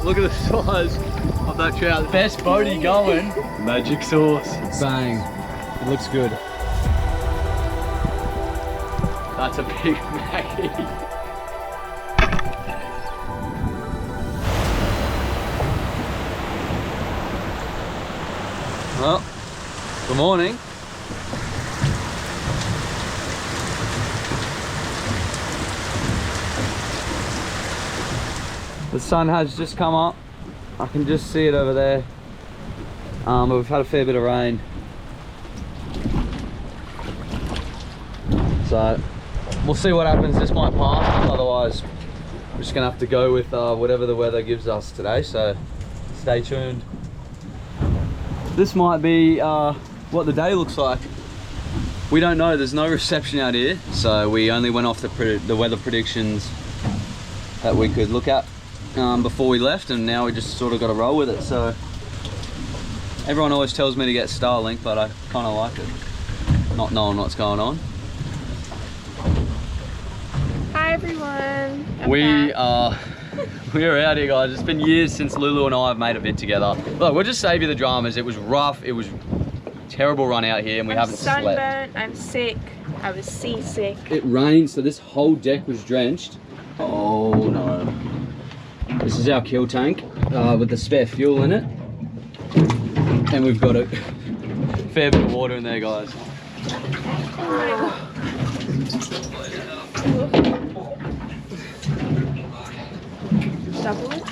Look at the size of that trout. Best boatie going. Magic sauce. Bang. It looks good. That's a big Maggie. Well, good morning. The sun has just come up. I can just see it over there. But we've had a fair bit of rain. So we'll see what happens. This might pass, otherwise we're just gonna have to go with whatever the weather gives us today. So stay tuned. This might be what the day looks like. We don't know, there's no reception out here. So we only went off the weather predictions that we could look at before we left, and now we just sort of got to roll with it. So everyone always tells me to get Starlink, but I kind of like it, not knowing what's going on. Hi everyone. We are out here, guys. It's been years since Lulu and I have made a vid together. Look, we'll just save you the dramas. It was rough. It was a terrible run out here, and we haven't sunburnt, slept. I'm sick. I was seasick. It rained, so this whole deck was drenched. Oh no. This is our kill tank with the spare fuel in it. And we've got a fair bit of water in there, guys. Double it?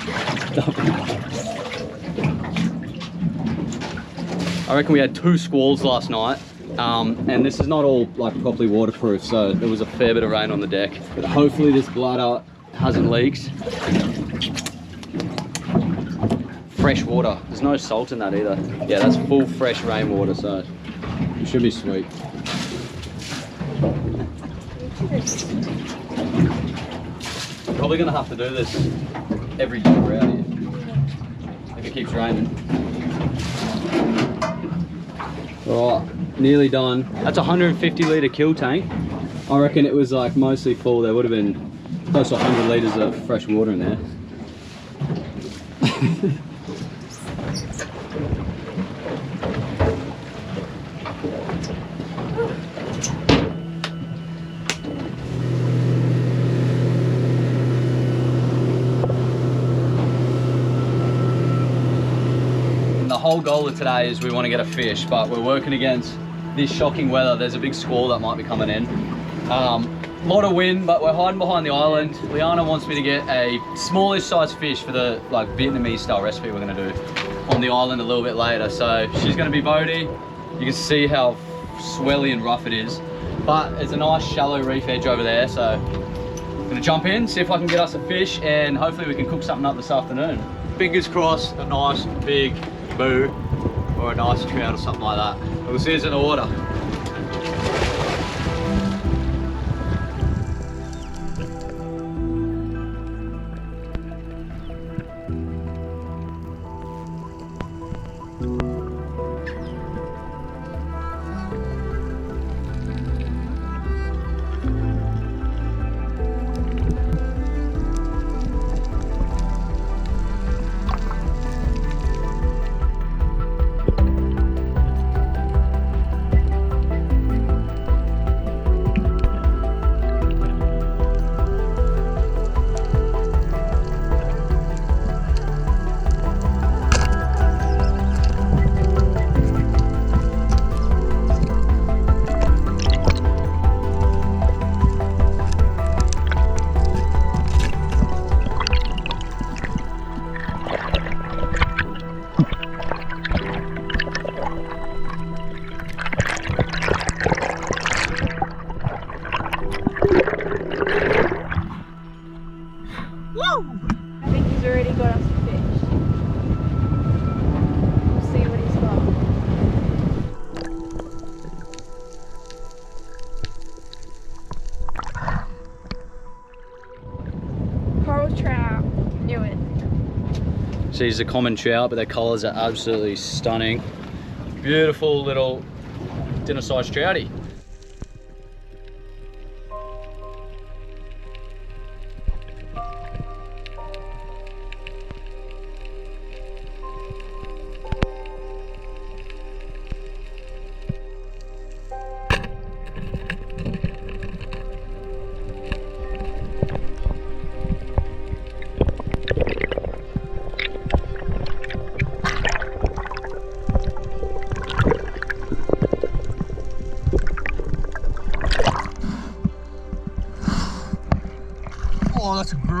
I reckon we had 2 squalls last night. And this is not all like properly waterproof, so there was a fair bit of rain on the deck. But hopefully this bladder hasn't leaked. Fresh water. There's no salt in that either. Yeah, that's full fresh rainwater, so it should be sweet. Probably gonna have to do this every day we're out here if it keeps raining. Alright, nearly done. That's a 150 litre kill tank. I reckon it was like mostly full. There would have been close to 100 litres of fresh water in there. The whole goal of today is we want to get a fish, but we're working against this shocking weather. There's a big squall that might be coming in. Lot of wind, but we're hiding behind the island. Liana wants me to get a smallish size fish for the like Vietnamese style recipe we're going to do on the island a little bit later. So she's going to be boaty. You can see how swelly and rough it is, but it's a nice shallow reef edge over there. So I'm going to jump in, see if I can get us a fish, and hopefully we can cook something up this afternoon. Fingers crossed, a nice big boo or a nice trout or something like that. We'll see us in the water. She's a common trout, but their colours are absolutely stunning. Beautiful little dinner-sized troutie.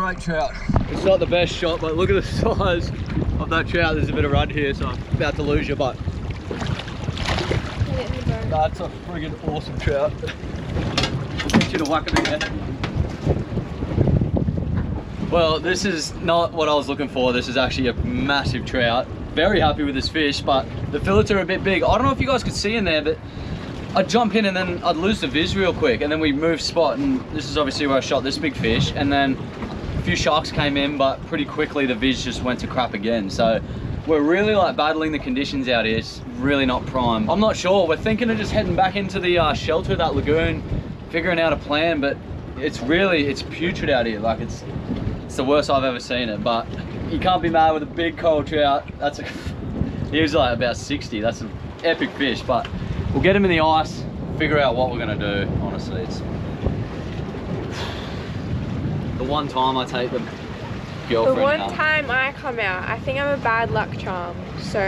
great trout. It's not the best shot, but look at the size of that trout. There's a bit of rud here, so I'm about to lose you, but that's a friggin' awesome trout. I'll get you to whack it again. Well, this is not what I was looking for. This is actually a massive trout. Very happy with this fish, but the fillets are a bit big. I don't know if you guys could see in there, but I'd jump in and then I'd lose the viz real quick, and then we move spot, and this is obviously where I shot this big fish, and then a few sharks came in, but pretty quickly the viz just went to crap again. So we're really like battling the conditions out here. It's really not prime. I'm not sure. We're thinking of just heading back into the shelter of that lagoon, figuring out a plan, but it's putrid out here. Like it's the worst I've ever seen it, but you can't be mad with a big coral trout. He was like about 60. That's an epic fish, but we'll get him in the ice, figure out what we're gonna do. Honestly, it's the one time I take the girlfriend The one out. time I come out, I think I'm a bad luck charm, so.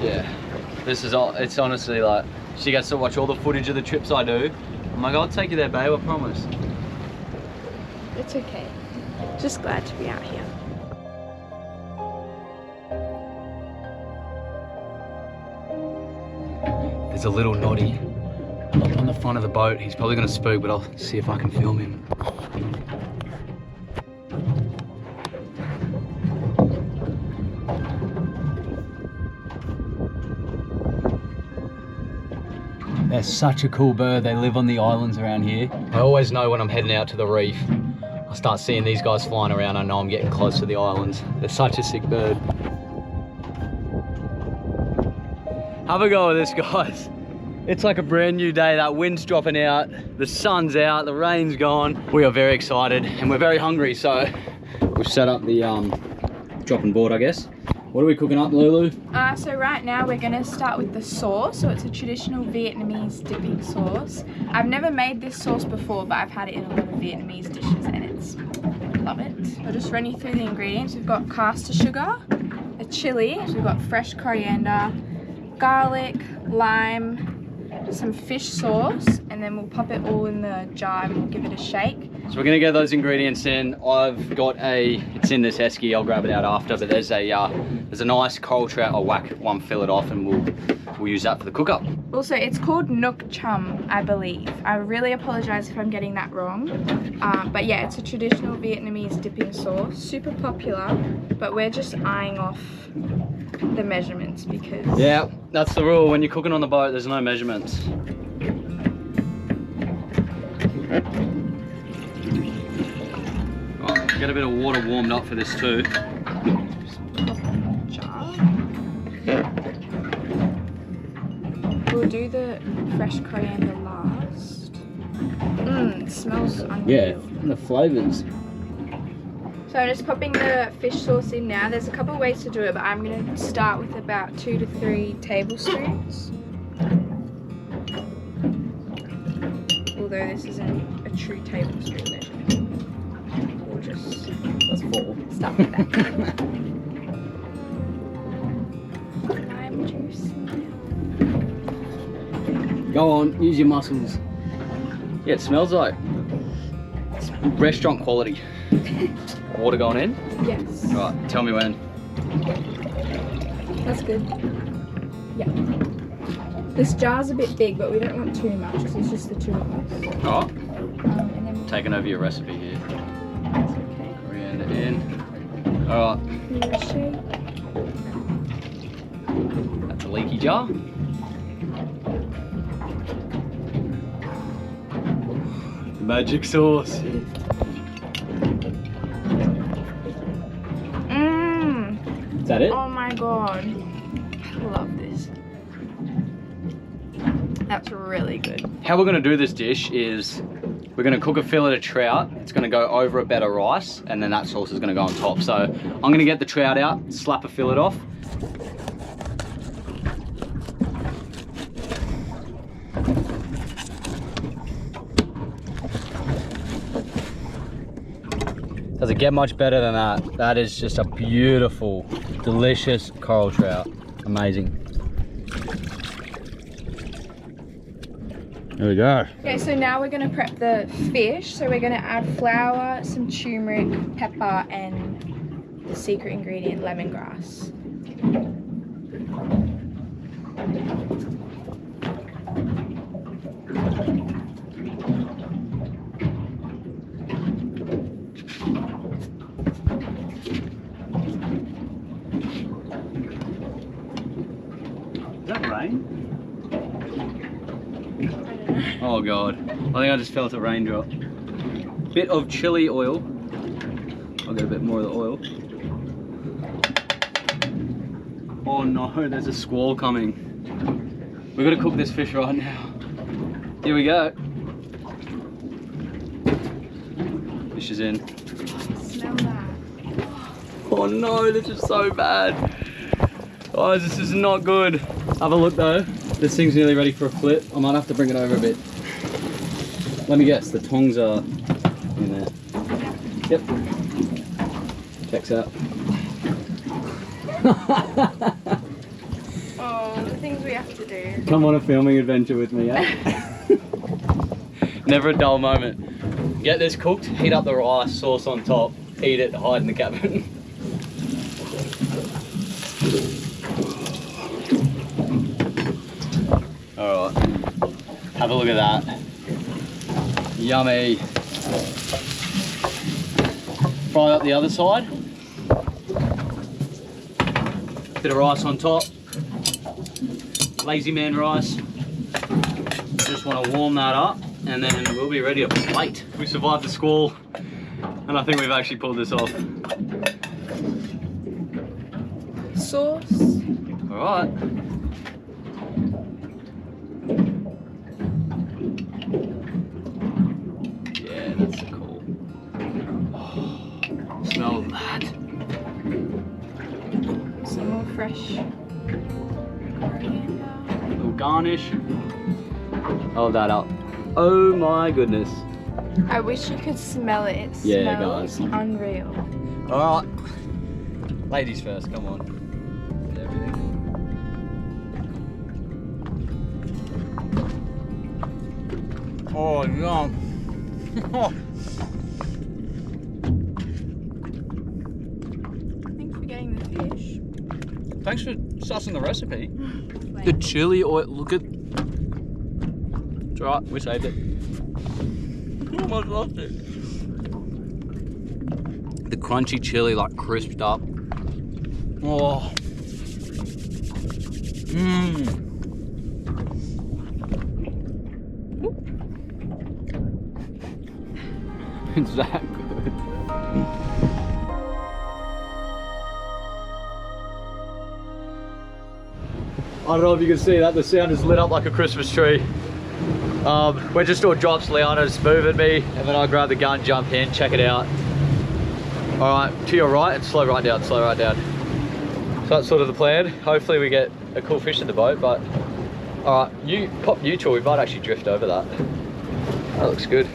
Yeah, this is all, it's honestly like, she gets to watch all the footage of the trips I do. I'm like, I'll take you there, babe, I promise. It's okay. Just glad to be out here. There's a little noddy up on the front of the boat. He's probably gonna spook, but I'll see if I can film him. They're such a cool bird. They live on the islands around here. I always know when I'm heading out to the reef, I start seeing these guys flying around. I know I'm getting close to the islands. They're such a sick bird. Have a go with this, guys. It's like a brand new day. That wind's dropping out, the sun's out, the rain's gone. We are very excited and we're very hungry, so we've set up the dropping board, I guess. What are we cooking up, Lulu? So right now we're gonna start with the sauce. So it's a traditional Vietnamese dipping sauce. I've never made this sauce before, but I've had it in a lot of Vietnamese dishes and I love it. I'll just run you through the ingredients. We've got caster sugar, a chili, so we've got fresh coriander, garlic, lime, some fish sauce, and then we'll pop it all in the jar and we'll give it a shake. So we're gonna get those ingredients in. I've got it's in this esky, I'll grab it out after, but there's a nice coral trout. I'll whack one fillet off and we'll use that for the cook up. Also, it's called Nook Chum, I believe. I really apologize if I'm getting that wrong. But yeah, it's a traditional Vietnamese dipping sauce, super popular, but we're just eyeing off the measurements because... Yeah, that's the rule. When you're cooking on the boat, there's no measurements. Right, get a bit of water warmed up for this too. Just pop it in the jar. We'll do the fresh coriander last. It smells unreal. Yeah, the flavors. So I'm just popping the fish sauce in now. There's a couple of ways to do it, but I'm going to start with about 2 to 3 tablespoons. Although this isn't a true tablespoon measurement. We'll just start with that. Lime juice. Go on, use your muscles. Yeah, it smells like restaurant quality. Water going in? Yes. Right, tell me when. That's good. Yeah. This jar's a bit big, but we don't want too much because it's just the two of us. Alright. And then we'll Taking over your recipe here. That's okay. Coriander in. Alright. Give it a shake. That's a leaky jar. Magic sauce. Is that it? Oh my god. I love this. That's really good. How we're going to do this dish is we're going to cook a fillet of trout. It's going to go over a bed of rice, and then that sauce is going to go on top. So I'm going to get the trout out, slap a fillet off. Does it get much better than that? That is just a beautiful, delicious coral trout. Amazing. There we go. Okay, so now we're gonna prep the fish. So we're gonna add flour, some turmeric, pepper, and the secret ingredient, lemongrass. Is that rain? Oh god, I think I just felt a raindrop. Bit of chili oil. I'll get a bit more of the oil. Oh no, there's a squall coming. We've got to cook this fish right now. Here we go. Fish is in. Smell that. Oh no, this is so bad. Guys, this is not good. Have a look though. This thing's nearly ready for a flip. I might have to bring it over a bit. Let me guess, the tongs are in there. Yep. Checks out. Oh, the things we have to do. Come on a filming adventure with me, eh? Never a dull moment. Get this cooked, heat up the rice, sauce on top, eat it, hide in the cabin. Alright, have a look at that. Yummy. Fry up the other side. Bit of rice on top. Lazy man rice. Just want to warm that up and then we'll be ready to plate. We survived the squall and I think we've actually pulled this off. Sauce. Alright. Yeah, that's so cool. Oh, smell that. Some more fresh coriander. A little garnish. Hold that up. Oh my goodness. I wish you could smell it. It Yeah, smells guys. unreal. Alright. Ladies first, come on. With everything. Oh, yum. Thanks for getting the fish. Thanks for sussing the recipe. The chili oil, look at. It's alright, we saved it. Almost lost it. The crunchy chili, like crisped up. Oh. Mmm. It's that good. I don't know if you can see that, the sound is lit up like a Christmas tree. We're just doing drops, Liana's moving me, and then I grab the gun, jump in, check it out. Alright, to your right, and slow right down, slow right down. So that's sort of the plan. Hopefully we get a cool fish in the boat, but alright, you pop neutral, we might actually drift over that. That looks good.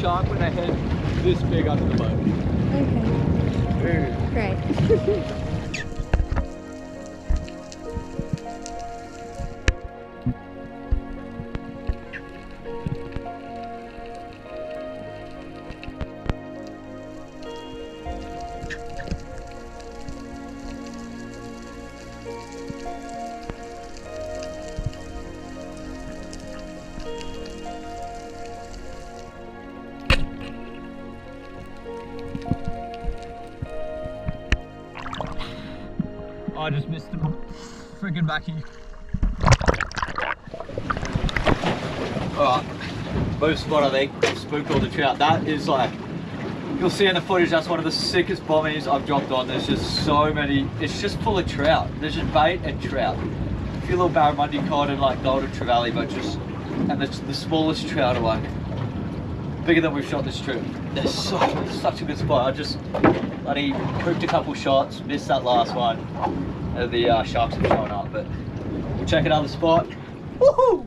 shark when they head this big under the boat. Okay. Great. I just missed him. Friggin' backy. Alright, move spot I think. Spooked all the trout. That is like, you'll see in the footage, that's one of the sickest bombies I've dropped on. There's just so many, it's just full of trout. There's just bait and trout. A few little barramundi cod and like golden trevally, but just, and the smallest trout are like bigger than we've shot this trip. There's such a good spot. I just bloody cooked a couple shots, missed that last one. And the sharks have shown up, but we'll check another spot. Woohoo!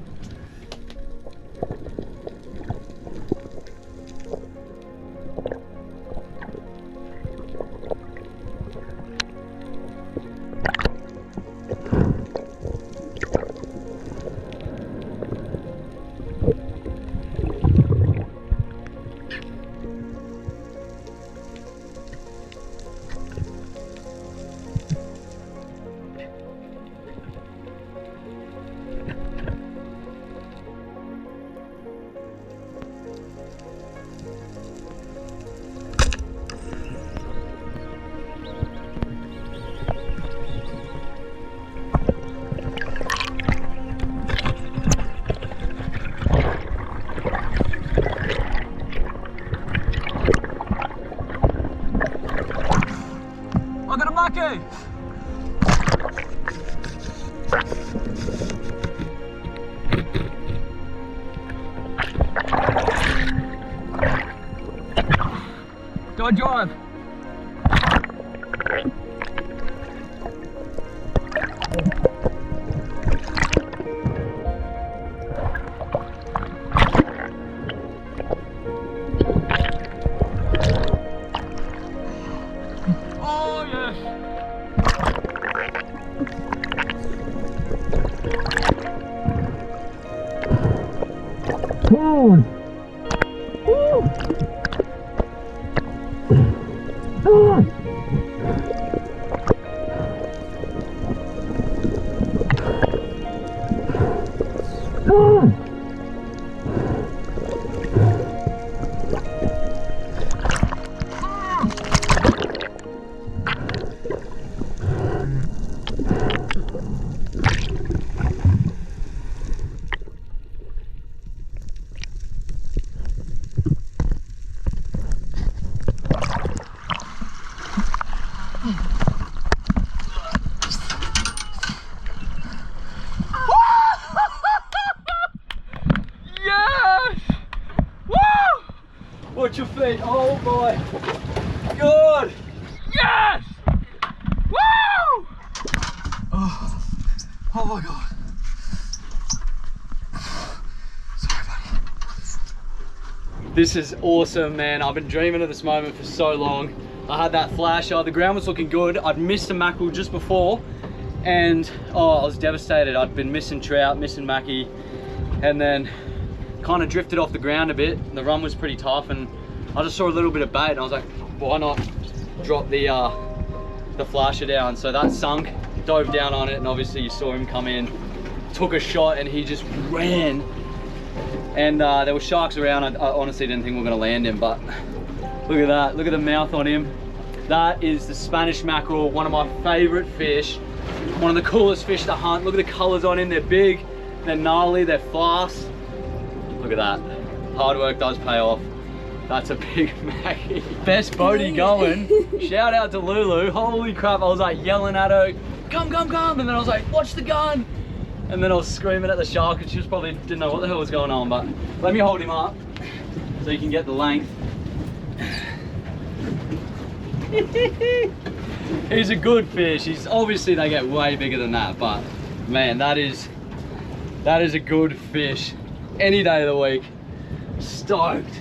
Okay. Go drive. Oh yes. Woo! Watch your feet, oh my god! Yes! Woo! Oh my god. Sorry buddy. This is awesome, man. I've been dreaming of this moment for so long. I had that flasher, the ground was looking good. I'd missed a mackerel just before and I was devastated. I'd been missing trout, missing mackie, and then kind of drifted off the ground a bit. The run was pretty tough and I just saw a little bit of bait and I was like, why not drop the flasher down? So that sunk, dove down on it, and obviously you saw him come in, took a shot and he just ran. And there were sharks around. I honestly didn't think we were gonna land him, but look at that, look at the mouth on him. That is the Spanish mackerel, one of my favorite fish, one of the coolest fish to hunt. Look at the colors on him, they're big, they're gnarly, they're fast. Look at that, hard work does pay off. That's a big Mackie. Best boatie going. Shout out to Lulu. Holy crap, I was like yelling at her, come, come, come. And then I was like, watch the gun. And then I was screaming at the shark and she just probably didn't know what the hell was going on, but let me hold him up so you can get the length. He's a good fish. He's obviously, they get way bigger than that, but man, that is a good fish any day of the week. Stoked.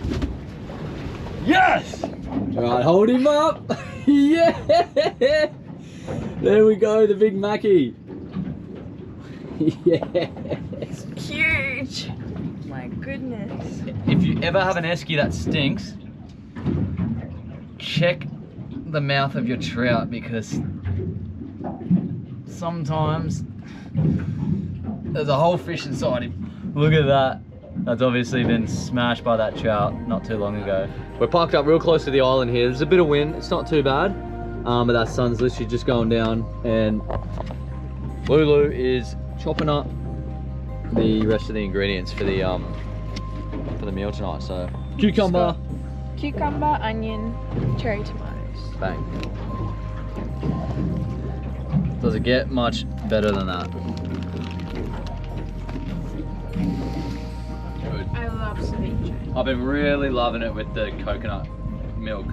Yes! Alright, hold him up. Yeah! There we go, the big Mackie. Yes! Huge! My goodness. If you ever have an esky that stinks, check the mouth of your trout, because sometimes there's a whole fish inside him. Look at that. That's obviously been smashed by that trout not too long ago. We're parked up real close to the island here. There's a bit of wind, it's not too bad. But that sun's literally just going down, and Lulu is chopping up the rest of the ingredients for the meal tonight. So cucumber, Onion, cherry tomatoes. bang. Does it get much better than that? Good. I love ceviche. I've been really loving it with the coconut milk,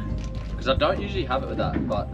because I don't usually have it with that, but